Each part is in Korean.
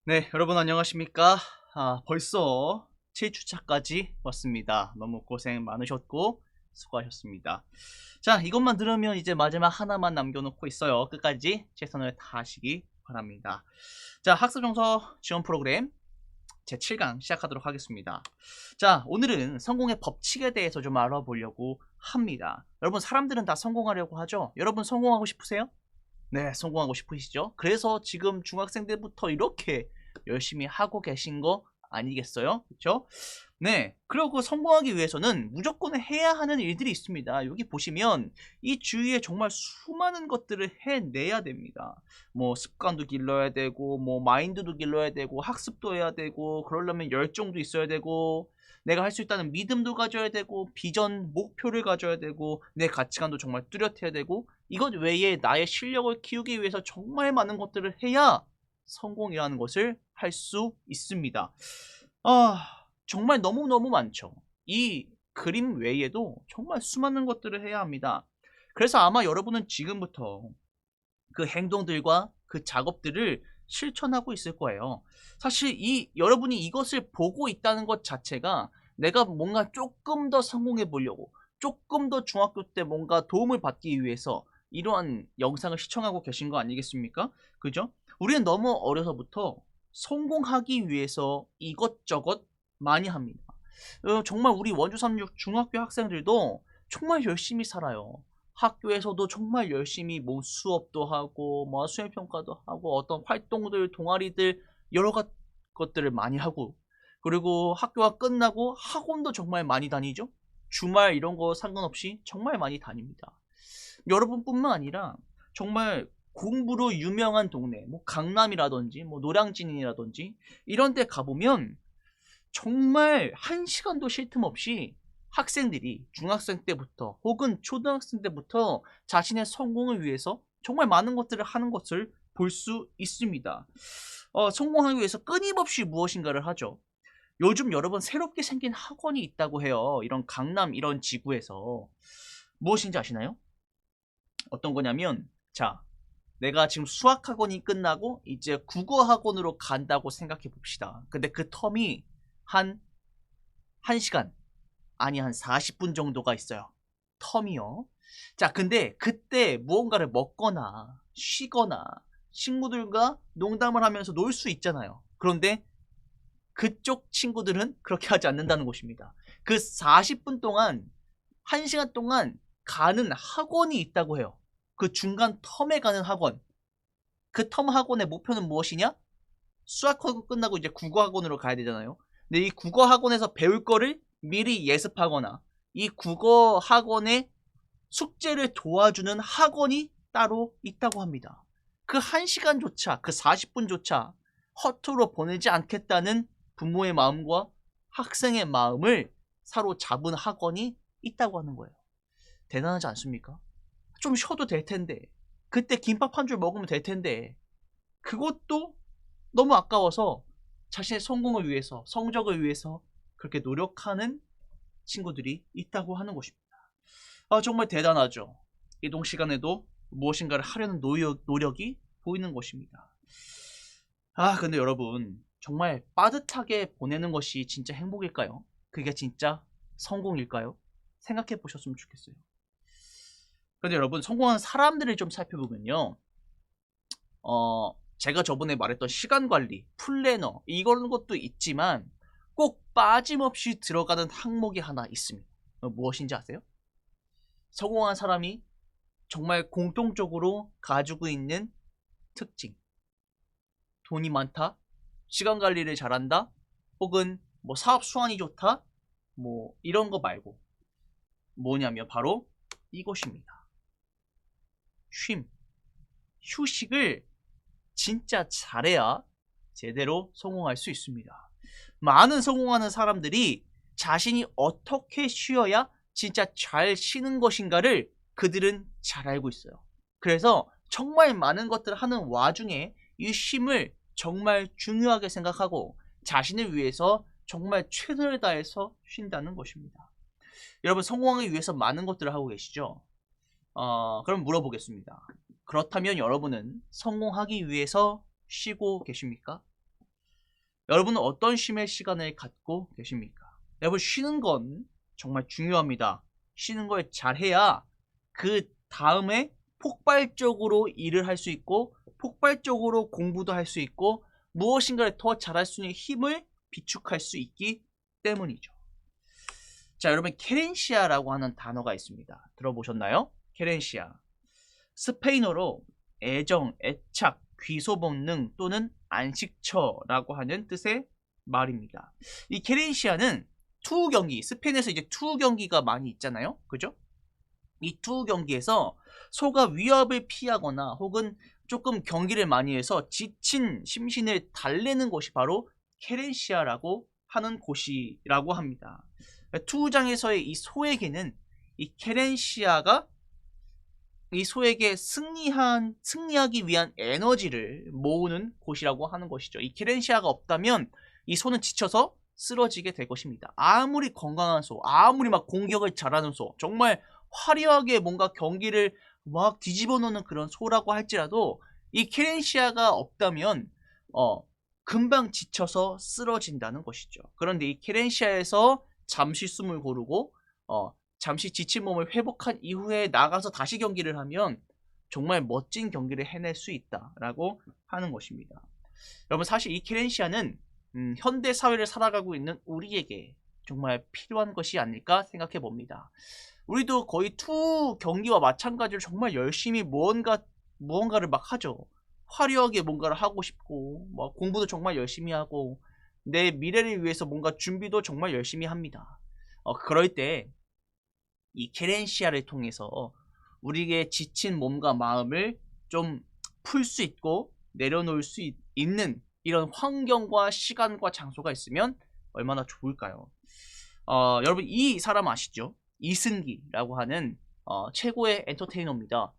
네, 여러분 안녕하십니까? 벌써 7주차까지 왔습니다. 너무 고생 많으셨고 수고하셨습니다. 자, 이것만 들으면 이제 마지막 하나만 남겨놓고 있어요. 끝까지 최선을 다하시기 바랍니다. 자, 학습정서 지원 프로그램 제7강 시작하도록 하겠습니다. 자, 오늘은 성공의 법칙에 대해서 좀 알아보려고 합니다. 여러분, 사람들은 다 성공하려고 하죠? 여러분 성공하고 싶으세요? 네, 성공하고 싶으시죠? 그래서 지금 중학생 때부터 이렇게 열심히 하고 계신 거 아니겠어요? 그렇죠? 네, 그리고 성공하기 위해서는 무조건 해야 하는 일들이 있습니다. 여기 보시면 이 주위에 정말 수많은 것들을 해내야 됩니다. 뭐 습관도 길러야 되고, 뭐 마인드도 길러야 되고, 학습도 해야 되고, 그러려면 열정도 있어야 되고, 내가 할 수 있다는 믿음도 가져야 되고, 비전, 목표를 가져야 되고, 내 가치관도 정말 뚜렷해야 되고, 이것 외에 나의 실력을 키우기 위해서 정말 많은 것들을 해야 성공이라는 것을 할 수 있습니다. 정말 너무너무 많죠. 이 그림 외에도 정말 수많은 것들을 해야 합니다. 그래서 아마 여러분은 지금부터 그 행동들과 그 작업들을 실천하고 있을 거예요. 사실 여러분이 이것을 보고 있다는 것 자체가 내가 뭔가 조금 더 성공해 보려고, 조금 더 중학교 때 뭔가 도움을 받기 위해서 이러한 영상을 시청하고 계신 거 아니겠습니까? 그죠? 우리는 너무 어려서부터 성공하기 위해서 이것저것 많이 합니다. 정말 우리 원주 36 중학교 학생들도 정말 열심히 살아요. 학교에서도 정말 열심히 뭐 수업도 하고 뭐 수행평가도 하고 어떤 활동들, 동아리들 여러 것들을 많이 하고, 그리고 학교가 끝나고 학원도 정말 많이 다니죠. 주말 이런 거 상관없이 정말 많이 다닙니다. 여러분뿐만 아니라 정말 공부로 유명한 동네, 뭐 강남이라든지 뭐 노량진이라든지 이런 데 가보면 정말 한 시간도 쉴 틈 없이 학생들이 중학생 때부터 혹은 초등학생 때부터 자신의 성공을 위해서 정말 많은 것들을 하는 것을 볼 수 있습니다. 성공하기 위해서 끊임없이 무엇인가를 하죠. 요즘 여러분 새롭게 생긴 학원이 있다고 해요. 이런 강남 이런 지구에서. 무엇인지 아시나요? 어떤 거냐면, 자, 내가 지금 수학 학원이 끝나고 이제 국어 학원으로 간다고 생각해 봅시다. 근데 그 텀이 한 1시간, 아니 한 40분 정도가 있어요. 텀이요. 자, 근데 그때 무언가를 먹거나 쉬거나 친구들과 농담을 하면서 놀 수 있잖아요. 그런데 그쪽 친구들은 그렇게 하지 않는다는 것입니다. 그 40분 동안, 1시간 동안 가는 학원이 있다고 해요. 그 중간 텀에 가는 학원. 그 텀 학원의 목표는 무엇이냐? 수학학원 끝나고 이제 국어학원으로 가야 되잖아요. 근데 이 국어학원에서 배울 거를 미리 예습하거나 이 국어학원의 숙제를 도와주는 학원이 따로 있다고 합니다. 그 1시간조차, 그 40분조차 허투루 보내지 않겠다는 부모의 마음과 학생의 마음을 사로잡은 학원이 있다고 하는 거예요. 대단하지 않습니까? 좀 쉬어도 될 텐데, 그때 김밥 한 줄 먹으면 될 텐데, 그것도 너무 아까워서 자신의 성공을 위해서, 성적을 위해서 그렇게 노력하는 친구들이 있다고 하는 것입니다. 정말 대단하죠. 이동 시간에도 무엇인가를 하려는 노력이 보이는 것입니다. 근데 여러분, 정말 빠듯하게 보내는 것이 진짜 행복일까요? 그게 진짜 성공일까요? 생각해 보셨으면 좋겠어요. 근데 여러분, 성공한 사람들을 좀 살펴보면요. 제가 저번에 말했던 시간 관리, 플래너, 이런 것도 있지만 꼭 빠짐없이 들어가는 항목이 하나 있습니다. 무엇인지 아세요? 성공한 사람이 정말 공통적으로 가지고 있는 특징. 돈이 많다, 시간 관리를 잘한다, 혹은 뭐 사업 수완이 좋다, 뭐 이런 거 말고 뭐냐면 바로 이것입니다. 쉼. 휴식을 진짜 잘해야 제대로 성공할 수 있습니다. 많은 성공하는 사람들이 자신이 어떻게 쉬어야 진짜 잘 쉬는 것인가를 그들은 잘 알고 있어요. 그래서 정말 많은 것들을 하는 와중에 이 쉼을 정말 중요하게 생각하고 자신을 위해서 정말 최선을 다해서 쉰다는 것입니다. 여러분, 성공하기 위해서 많은 것들을 하고 계시죠? 그럼 물어보겠습니다. 그렇다면 여러분은 성공하기 위해서 쉬고 계십니까? 여러분은 어떤 쉼의 시간을 갖고 계십니까? 여러분, 쉬는 건 정말 중요합니다. 쉬는 걸 잘해야 그 다음에 폭발적으로 일을 할 수 있고 폭발적으로 공부도 할 수 있고 무엇인가를 더 잘할 수 있는 힘을 비축할 수 있기 때문이죠. 자, 여러분, 케렌시아라고 하는 단어가 있습니다. 들어보셨나요? 케렌시아. 스페인어로 애정, 애착, 귀소 본능 또는 안식처라고 하는 뜻의 말입니다. 이 케렌시아는 투구 경기, 스페인에서 이제 투구 경기가 많이 있잖아요. 그죠? 이 투구 경기에서 소가 위협을 피하거나 혹은 조금 경기를 많이 해서 지친 심신을 달래는 곳이 바로 케렌시아라고 하는 곳이라고 합니다. 투구장에서의 이 소에게는 이 케렌시아가 이 소에게 승리하기 위한 에너지를 모으는 곳이라고 하는 것이죠. 이 케렌시아가 없다면 이 소는 지쳐서 쓰러지게 될 것입니다. 아무리 건강한 소, 아무리 막 공격을 잘하는 소, 정말 화려하게 뭔가 경기를 막 뒤집어 놓는 그런 소라고 할지라도 이 케렌시아가 없다면 금방 지쳐서 쓰러진다는 것이죠. 그런데 이 케렌시아에서 잠시 숨을 고르고 잠시 지친 몸을 회복한 이후에 나가서 다시 경기를 하면 정말 멋진 경기를 해낼 수 있다라고 하는 것입니다. 여러분, 사실 이 케렌시아는 현대 사회를 살아가고 있는 우리에게 정말 필요한 것이 아닐까 생각해 봅니다. 우리도 거의 투 경기와 마찬가지로 정말 열심히 무언가를 막 하죠. 화려하게 뭔가를 하고 싶고 막 공부도 정말 열심히 하고 내 미래를 위해서 뭔가 준비도 정말 열심히 합니다. 그럴 때 이 케렌시아를 통해서 우리의 지친 몸과 마음을 좀 풀 수 있고 내려놓을 수 있는 이런 환경과 시간과 장소가 있으면 얼마나 좋을까요? 여러분, 이 사람 아시죠? 이승기라고 하는 최고의 엔터테이너입니다.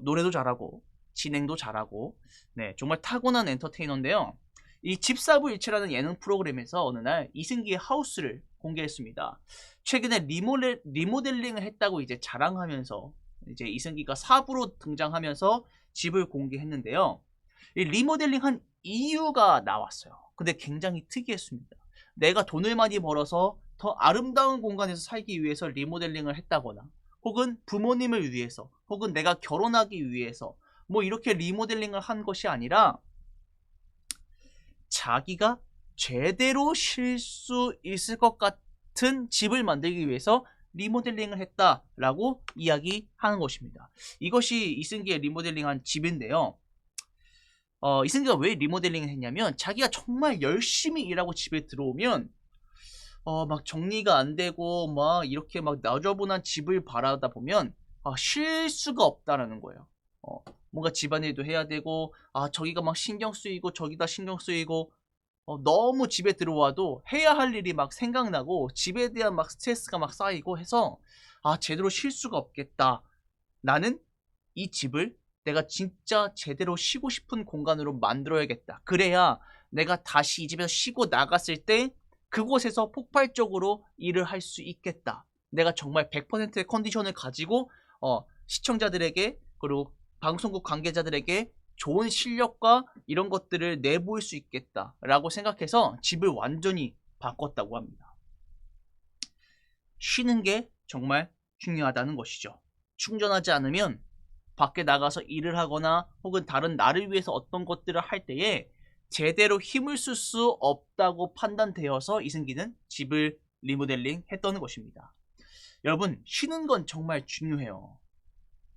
노래도 잘하고 진행도 잘하고 네, 정말 타고난 엔터테이너인데요. 이 집사부일체라는 예능 프로그램에서 어느 날 이승기의 하우스를 공개했습니다. 최근에 리모델링을 했다고 이제 자랑하면서 이제 이승기가 사부로 등장하면서 집을 공개했는데요. 이 리모델링한 이유가 나왔어요. 근데 굉장히 특이했습니다. 내가 돈을 많이 벌어서 더 아름다운 공간에서 살기 위해서 리모델링을 했다거나 혹은 부모님을 위해서 혹은 내가 결혼하기 위해서 뭐 이렇게 리모델링을 한 것이 아니라 자기가 제대로 쉴 수 있을 것 같은 집을 만들기 위해서 리모델링을 했다라고 이야기하는 것입니다. 이것이 이승기의 리모델링한 집인데요. 이승기가 왜 리모델링을 했냐면 자기가 정말 열심히 일하고 집에 들어오면 막 정리가 안 되고 막 이렇게 막 나저분한 집을 바라다 보면 쉴 수가 없다라는 거예요. 뭔가 집안일도 해야 되고 저기가 막 신경 쓰이고 저기다 신경 쓰이고 너무 집에 들어와도 해야 할 일이 막 생각나고 집에 대한 막 스트레스가 막 쌓이고 해서 제대로 쉴 수가 없겠다. 나는 이 집을 내가 진짜 제대로 쉬고 싶은 공간으로 만들어야겠다. 그래야 내가 다시 이 집에서 쉬고 나갔을 때 그곳에서 폭발적으로 일을 할 수 있겠다. 내가 정말 100%의 컨디션을 가지고 시청자들에게 그리고 방송국 관계자들에게 좋은 실력과 이런 것들을 내보일 수 있겠다라고 생각해서 집을 완전히 바꿨다고 합니다. 쉬는 게 정말 중요하다는 것이죠. 충전하지 않으면 밖에 나가서 일을 하거나 혹은 다른 나를 위해서 어떤 것들을 할 때에 제대로 힘을 쓸 수 없다고 판단되어서 이승기는 집을 리모델링 했던 것입니다. 여러분, 쉬는 건 정말 중요해요.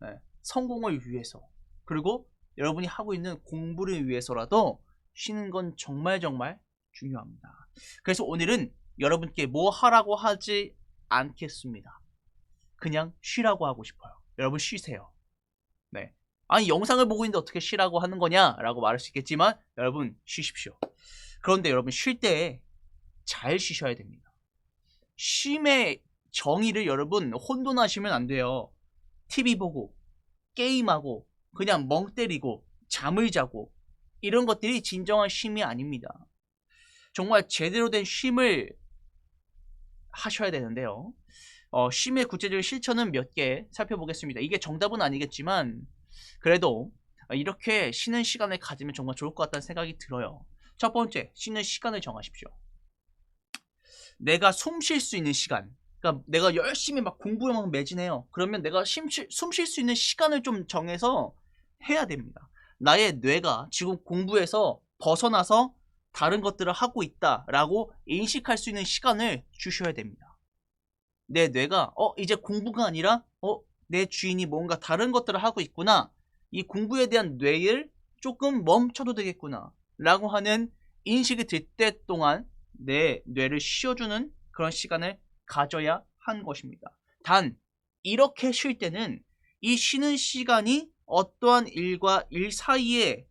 네, 성공을 위해서 그리고 여러분이 하고 있는 공부를 위해서라도 쉬는 건 정말 중요합니다. 그래서 오늘은 여러분께 뭐 하라고 하지 않겠습니다. 그냥 쉬라고 하고 싶어요. 여러분, 쉬세요. 네. 아니, 영상을 보고 있는데 어떻게 쉬라고 하는 거냐? 라고 말할 수 있겠지만 여러분, 쉬십시오. 그런데 여러분, 쉴 때 잘 쉬셔야 됩니다. 쉼의 정의를 여러분 혼돈하시면 안 돼요. TV 보고 게임하고 그냥 멍 때리고 잠을 자고 이런 것들이 진정한 쉼이 아닙니다. 정말 제대로 된 쉼을 하셔야 되는데요. 쉼의 구체적인 실천은 몇 개 살펴보겠습니다. 이게 정답은 아니겠지만 그래도 이렇게 쉬는 시간을 가지면 정말 좋을 것 같다는 생각이 들어요. 첫 번째, 쉬는 시간을 정하십시오. 내가 숨 쉴 수 있는 시간. 그러니까 내가 열심히 막 공부에 막 매진해요. 그러면 내가 숨 쉴 수 있는 시간을 좀 정해서 해야 됩니다. 나의 뇌가 지금 공부에서 벗어나서 다른 것들을 하고 있다라고 인식할 수 있는 시간을 주셔야 됩니다. 내 뇌가 이제 공부가 아니라 내 주인이 뭔가 다른 것들을 하고 있구나. 이 공부에 대한 뇌를 조금 멈춰도 되겠구나 라고 하는 인식이 들 때 동안 내 뇌를 쉬어주는 그런 시간을 가져야 하는 것입니다. 단 이렇게 쉴 때는 이 쉬는 시간이 어떠한 일과 일 사이에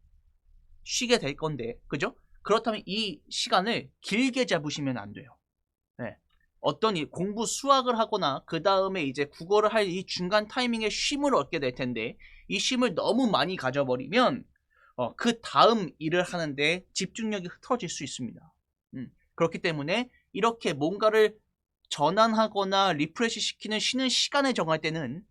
쉬게 될 건데, 그죠? 그렇다면 이 시간을 길게 잡으시면 안 돼요. 네. 어떤 공부 수학을 하거나 그 다음에 이제 국어를 할 이 중간 타이밍에 쉼을 얻게 될 텐데, 이 쉼을 너무 많이 가져버리면 그 다음 일을 하는데 집중력이 흐트러질 수 있습니다. 그렇기 때문에 이렇게 뭔가를 전환하거나 리프레시 시키는 쉬는 시간을 정할 때는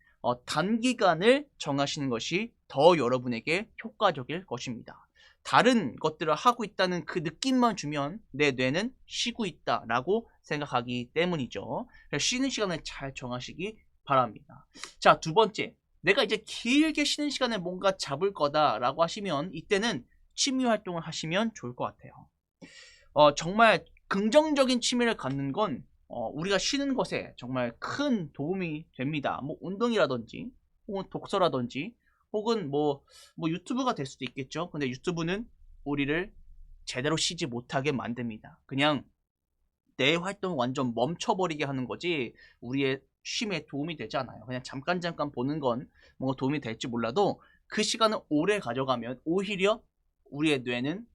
단기간을 정하시는 것이 더 여러분에게 효과적일 것입니다. 다른 것들을 하고 있다는 그 느낌만 주면 내 뇌는 쉬고 있다라고 생각하기 때문이죠. 쉬는 시간을 잘 정하시기 바랍니다. 자, 두 번째. 내가 이제 길게 쉬는 시간을 뭔가 잡을 거다라고 하시면 이때는 취미 활동을 하시면 좋을 것 같아요. 정말 긍정적인 취미를 갖는 건 우리가 쉬는 것에 정말 큰 도움이 됩니다. 뭐 운동이라든지 혹은 독서라든지 혹은 뭐 유튜브가 될 수도 있겠죠. 근데 유튜브는 우리를 제대로 쉬지 못하게 만듭니다. 그냥 내 활동을 완전 멈춰버리게 하는 거지 우리의 쉼에 도움이 되지 않아요. 그냥 잠깐 보는 건 뭔가 도움이 될지 몰라도 그 시간을 오래 가져가면 오히려 우리의 뇌는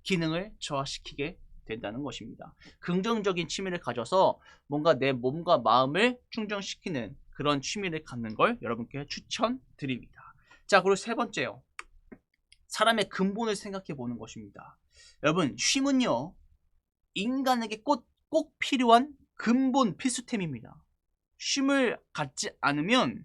기능을 저하시키게 된다는 것입니다. 긍정적인 취미를 가져서 뭔가 내 몸과 마음을 충전시키는 그런 취미를 갖는 걸 여러분께 추천드립니다. 자, 그리고 세 번째요. 사람의 근본을 생각해 보는 것입니다. 여러분, 쉼은요, 인간에게 꼭 필요한 근본 필수템입니다. 쉼을 갖지 않으면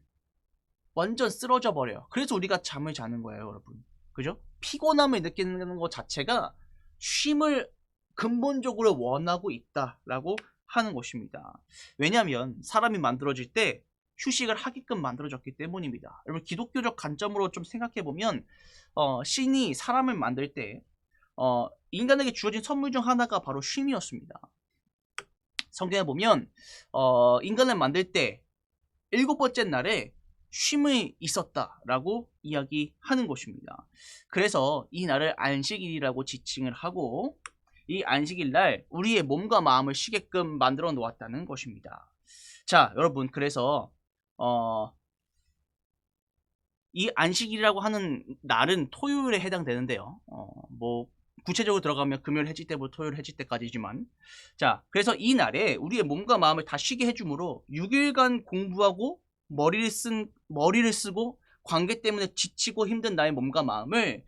완전 쓰러져 버려요. 그래서 우리가 잠을 자는 거예요, 여러분. 그죠? 피곤함을 느끼는 것 자체가 쉼을 근본적으로 원하고 있다라고 하는 것입니다. 왜냐하면 사람이 만들어질 때 휴식을 하게끔 만들어졌기 때문입니다. 여러분, 기독교적 관점으로 좀 생각해 보면 신이 사람을 만들 때 인간에게 주어진 선물 중 하나가 바로 쉼이었습니다. 성경에 보면 인간을 만들 때 7번째 날에 쉼이 있었다라고 이야기하는 것입니다. 그래서 이 날을 안식일이라고 지칭을 하고 이 안식일 날 우리의 몸과 마음을 쉬게끔 만들어 놓았다는 것입니다. 자, 여러분, 그래서 이 안식일이라고 하는 날은 토요일에 해당되는데요. 뭐 구체적으로 들어가면 금요일 해질 때부터 토요일 해질 때까지지만, 자, 그래서 이 날에 우리의 몸과 마음을 다 쉬게 해주므로 6일간 공부하고 머리를 쓰고 관계 때문에 지치고 힘든 나의 몸과 마음을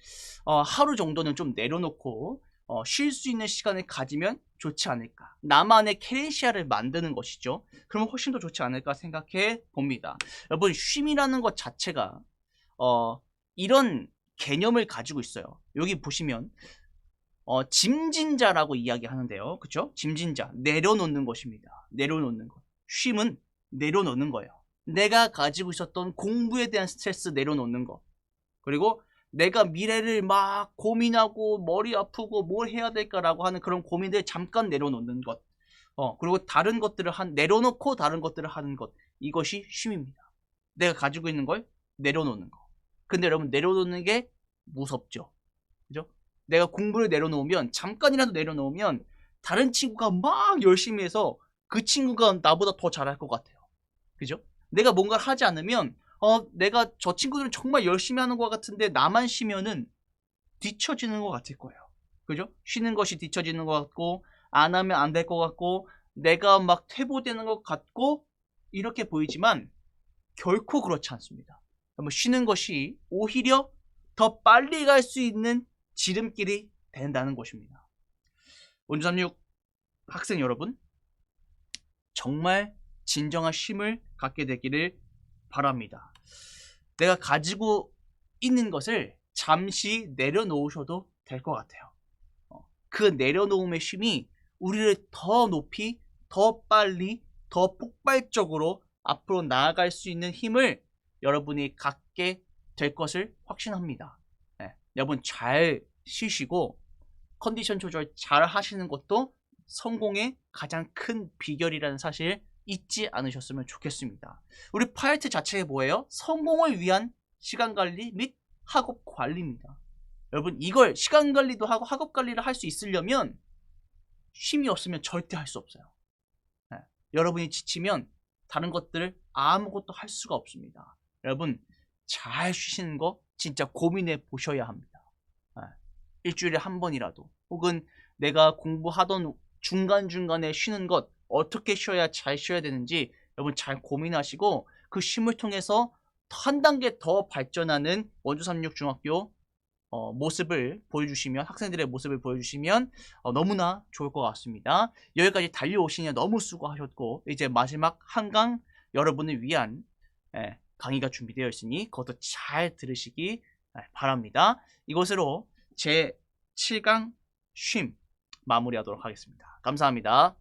하루 정도는 좀 내려놓고 쉴 수 있는 시간을 가지면 좋지 않을까. 나만의 케레시아를 만드는 것이죠. 그러면 훨씬 더 좋지 않을까 생각해 봅니다. 여러분, 쉼이라는 것 자체가 이런 개념을 가지고 있어요. 여기 보시면 짐진자라고 이야기하는데요. 그쵸? 짐진자, 내려놓는 것입니다. 내려놓는 것. 쉼은 내려놓는 거예요. 내가 가지고 있었던 공부에 대한 스트레스 내려놓는 것. 그리고 내가 미래를 막 고민하고 머리 아프고 뭘 해야 될까라고 하는 그런 고민들 잠깐 내려놓는 것. 그리고 다른 것들을 내려놓고 다른 것들을 하는 것. 이것이 쉼입니다. 내가 가지고 있는 걸 내려놓는 거. 근데 여러분, 내려놓는 게 무섭죠. 그죠? 내가 공부를 내려놓으면, 잠깐이라도 내려놓으면 다른 친구가 막 열심히 해서 그 친구가 나보다 더 잘할 것 같아요. 그죠? 내가 뭔가를 하지 않으면 내가 저 친구들은 정말 열심히 하는 것 같은데 나만 쉬면은 뒤처지는 것 같을 거예요. 그죠? 쉬는 것이 뒤처지는 것 같고 안 하면 안 될 것 같고 내가 막 퇴보되는 것 같고 이렇게 보이지만 결코 그렇지 않습니다. 쉬는 것이 오히려 더 빨리 갈 수 있는 지름길이 된다는 것입니다. 원주36 학생 여러분, 정말 진정한 쉼을 갖게 되기를 바랍니다. 내가 가지고 있는 것을 잠시 내려놓으셔도 될 것 같아요. 그 내려놓음의 쉼이 우리를 더 높이, 더 빨리, 더 폭발적으로 앞으로 나아갈 수 있는 힘을 여러분이 갖게 될 것을 확신합니다. 네, 여러분 잘 쉬시고 컨디션 조절 잘 하시는 것도 성공의 가장 큰 비결이라는 사실 잊지 않으셨으면 좋겠습니다. 우리 파이트 자체가 뭐예요? 성공을 위한 시간 관리 및 학업 관리입니다. 여러분 이걸 시간 관리도 하고 학업 관리를 할 수 있으려면 쉼이 없으면 절대 할 수 없어요. 네. 여러분이 지치면 다른 것들을 아무것도 할 수가 없습니다. 여러분 잘 쉬시는 거 진짜 고민해 보셔야 합니다. 네. 일주일에 한 번이라도 혹은 내가 공부하던 중간중간에 쉬는 것 어떻게 쉬어야 잘 쉬어야 되는지 여러분 잘 고민하시고 그 쉼을 통해서 한 단계 더 발전하는 원주36중학교 모습을 보여주시면 학생들의 모습을 보여주시면 너무나 좋을 것 같습니다. 여기까지 달려오시니 너무 수고하셨고 이제 마지막 한강 여러분을 위한 강의가 준비되어 있으니 그것도 잘 들으시기 바랍니다. 이것으로 제 7강 쉼 마무리하도록 하겠습니다. 감사합니다.